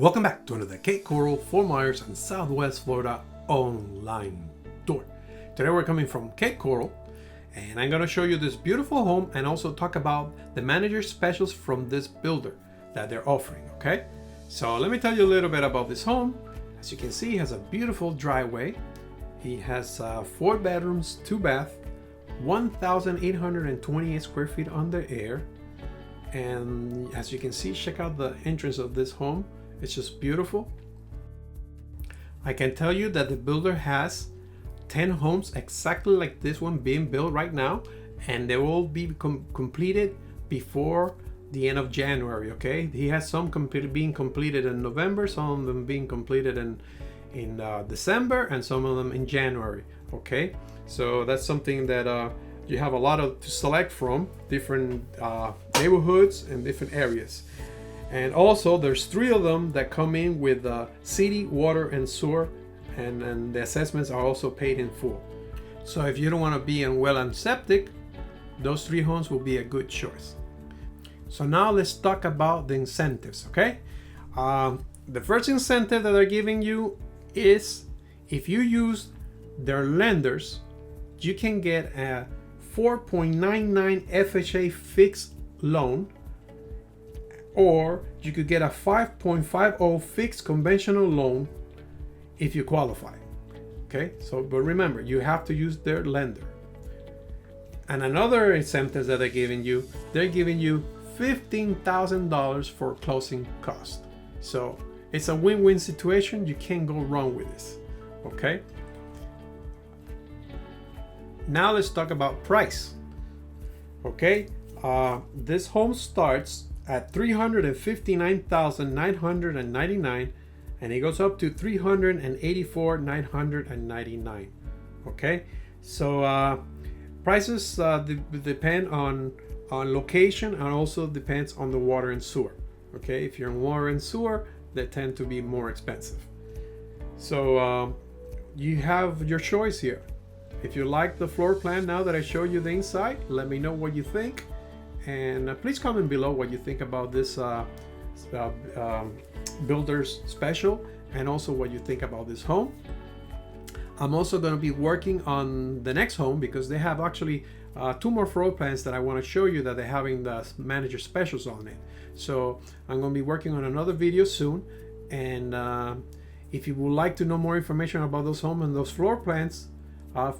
Welcome back to another Cape Coral, Fort Myers, and Southwest Florida online tour. Today we're coming from Cape Coral, and I'm going to show you this beautiful home and also talk about the manager specials from this builder that they're offering, okay? So let me tell you a little bit about this home. As you can see, he has a beautiful driveway. He has 4 bedrooms, 2 baths, 1,828 square feet under air. And as you can see, check out the entrance of this home. It's just beautiful. I can tell you that the builder has 10 homes exactly like this one being built right now, and they will be completed before the end of January. Okay, he has some being completed in November, some of them being completed in December, and some of them in January. Okay, so that's something that you have a lot to select from, different neighborhoods and different areas. And also there's 3 of them that come in with city, water, and sewer, and the assessments are also paid in full. So if you don't want to be in well and septic, those 3 homes will be a good choice. So now let's talk about the incentives, okay? The first incentive that they're giving you is if you use their lenders, you can get a 4.99 FHA fixed loan, or you could get a 5.50 fixed conventional loan if you qualify. Okay, so but remember, you have to use their lender. And another incentive that they're giving you $15,000 for closing cost. So it's a win-win situation. You can't go wrong with this. Okay, now let's talk about price. Okay, this home starts at $359,999 and it goes up to $384,999. Okay, so prices depend on location, and also depends on the water and sewer. Okay, if you're in water and sewer, they tend to be more expensive. So you have your choice here. If you like the floor plan now that I show you the inside, let me know what you think. And please comment below what you think about this builder's special, and also what you think about this home. I'm also going to be working on the next home because they have actually 2 more floor plans that I want to show you that they're having the manager specials on it. So I'm going to be working on another video soon. And if you would like to know more information about those homes and those floor plans,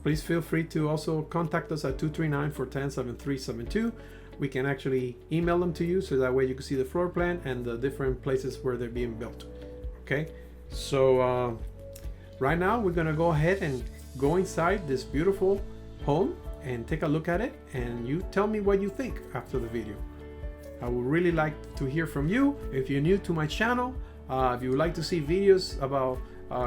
please feel free to also contact us at 239-410-7372. We can actually email them to you, so that way you can see the floor plan and the different places where they're being built. Okay, so right now we're gonna go ahead and go inside this beautiful home and take a look at it, and you tell me what you think after the video. I would really like to hear from you. If you're new to my channel, if you would like to see videos about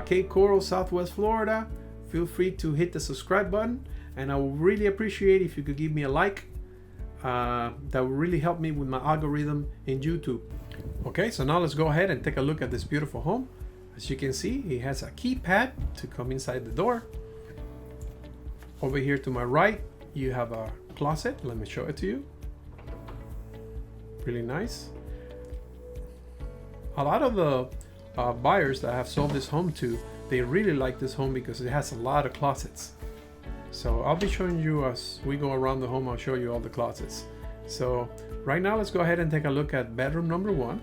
Cape Coral, Southwest Florida, feel free to hit the subscribe button, and I would really appreciate if you could give me a like. That will really help me with my algorithm in YouTube. Okay, so now let's go ahead and take a look at this beautiful home. As you can see, it has a keypad to come inside the door. Over here to my right, you have a closet. Let me show it to you. Really nice. A lot of the buyers that I have sold this home to, they really like this home because it has a lot of closets. So I'll be showing you as we go around the home. I'll show you all the closets. So right now, let's go ahead and take a look at bedroom number 1.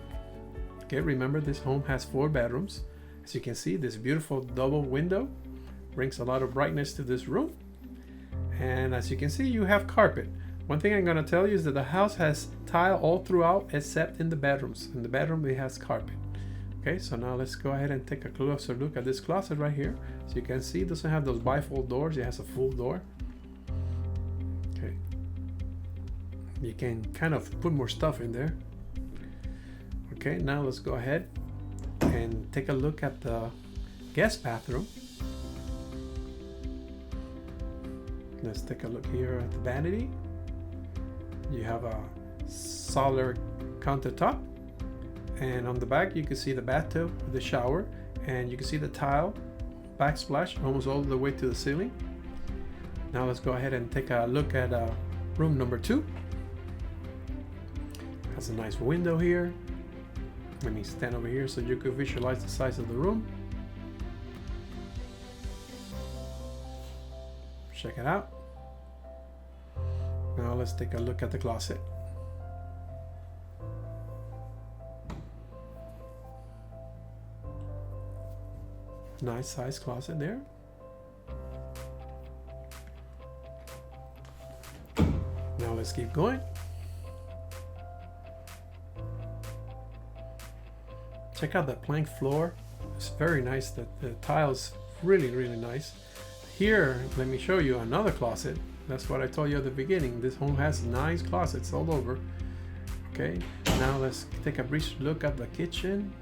Okay, remember this home has 4 bedrooms. As you can see, this beautiful double window brings a lot of brightness to this room. And as you can see, you have carpet. One thing I'm gonna tell you is that the house has tile all throughout except in the bedrooms. In the bedroom, it has carpet. Okay, so now let's go ahead and take a closer look at this closet right here. So you can see it doesn't have those bifold doors, it has a full door. Okay, you can kind of put more stuff in there. Okay, now let's go ahead and take a look at the guest bathroom. Let's take a look here at the vanity. You have a solid countertop. And on the back, you can see the bathtub with the shower, and you can see the tile backsplash almost all the way to the ceiling. Now let's go ahead and take a look at room number 2. Has a nice window here. Let me stand over here so you can visualize the size of the room. Check it out. Now let's take a look at the closet. Nice size closet there. Now let's keep going. Check out that plank floor. It's very nice. The tiles really nice. Here, let me show you another closet. That's what I told you at the beginning. This home has nice closets all over. Okay, now let's take a brief look at the kitchen.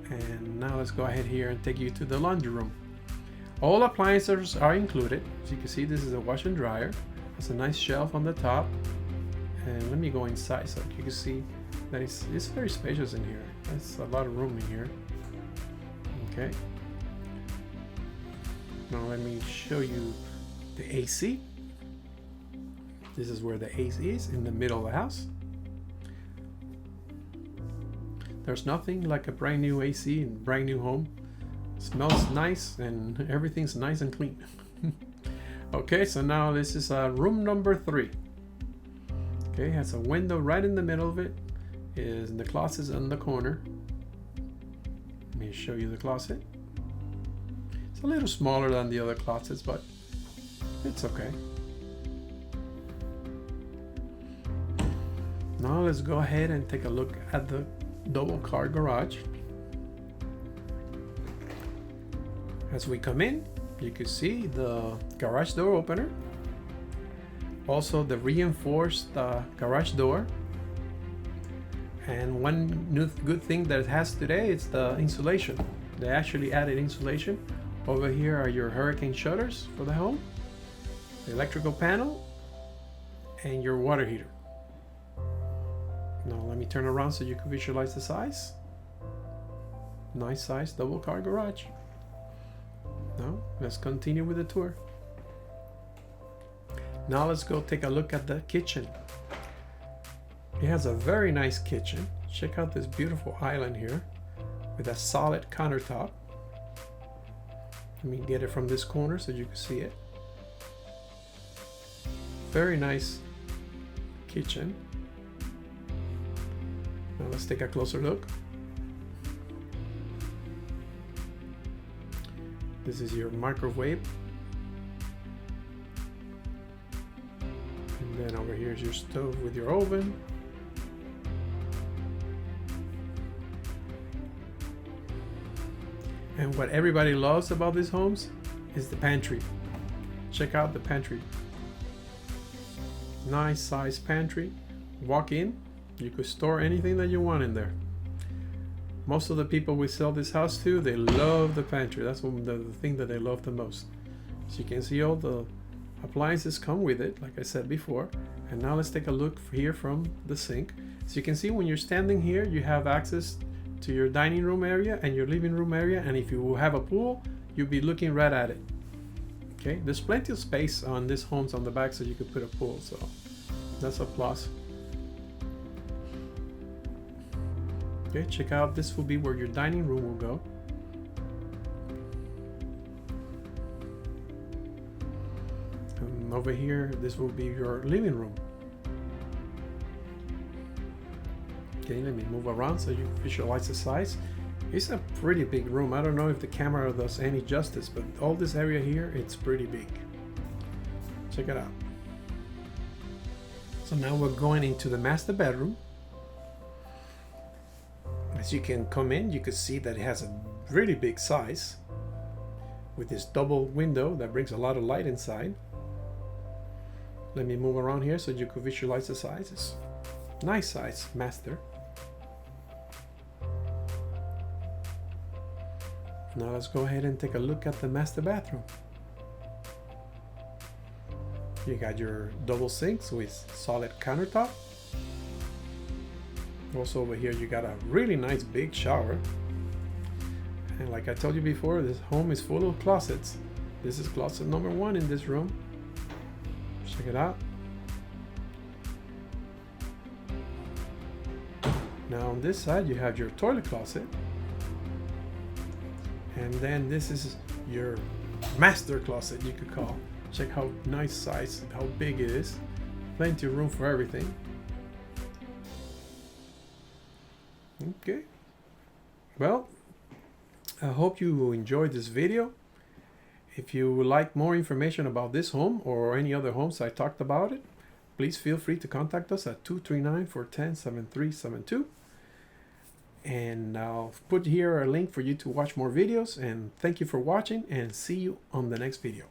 And now let's go ahead here and take you to the laundry room. All appliances are included. As you can see, this is a wash and dryer. It's a nice shelf on the top. And let me go inside so you can see that it's very spacious in here. There's a lot of room in here. Okay. Now let me show you the AC. This is where the AC is, in the middle of the house. There's nothing like a brand new AC in a brand new home. It smells nice and everything's nice and clean. Okay, so now this is room number 3. Okay, has a window right in the middle of it. The closet's in the corner. Let me show you the closet. It's a little smaller than the other closets, but it's okay. Now let's go ahead and take a look at the double car garage. As we come in, you can see the garage door opener. Also the reinforced garage door. And one new good thing that it has today is the insulation. They actually added insulation. Over here are your hurricane shutters for the home, the electrical panel, and your water heater. Now let me turn around so you can visualize the size. Nice size double car garage. Now let's continue with the tour. Now let's go take a look at the kitchen. It has a very nice kitchen. Check out this beautiful island here with a solid countertop. Let me get it from this corner so you can see it. Very nice kitchen. Now let's take a closer look. This is your microwave. And then over here is your stove with your oven. And what everybody loves about these homes is the pantry. Check out the pantry. Nice size pantry. Walk in, you could store anything that you want in there. Most of the people we sell this house to, they love the pantry. That's the thing that they love the most. So you can see all the appliances come with it, like I said before. And now let's take a look here from the sink. So you can see when you're standing here, you have access to your dining room area and your living room area, and if you have a pool, you'll be looking right at it. Okay, there's plenty of space on these homes on the back so you could put a pool, so that's a plus. Okay, check out, this will be where your dining room will go. And over here, this will be your living room. Okay, let me move around so you visualize the size. It's a pretty big room. I don't know if the camera does any justice, but all this area here, it's pretty big. Check it out. So now we're going into the master bedroom. As you can come in, you can see that it has a really big size with this double window that brings a lot of light inside. Let me move around here so you can visualize the sizes. Nice size master. Now let's go ahead and take a look at the master bathroom. You got your double sinks with solid countertop. Also over here you got a really nice big shower. And like I told you before, this home is full of closets. This is closet number 1 in this room. Check it out. Now on this side you have your toilet closet, and then this is your master closet, you could call. Check how nice size, how big it is. Plenty of room for everything. Okay, well, I hope you enjoyed this video. If you would like more information about this home or any other homes I talked about it, please feel free to contact us at 239-410-7372. And I'll put here a link for you to watch more videos. And thank you for watching, and see you on the next video.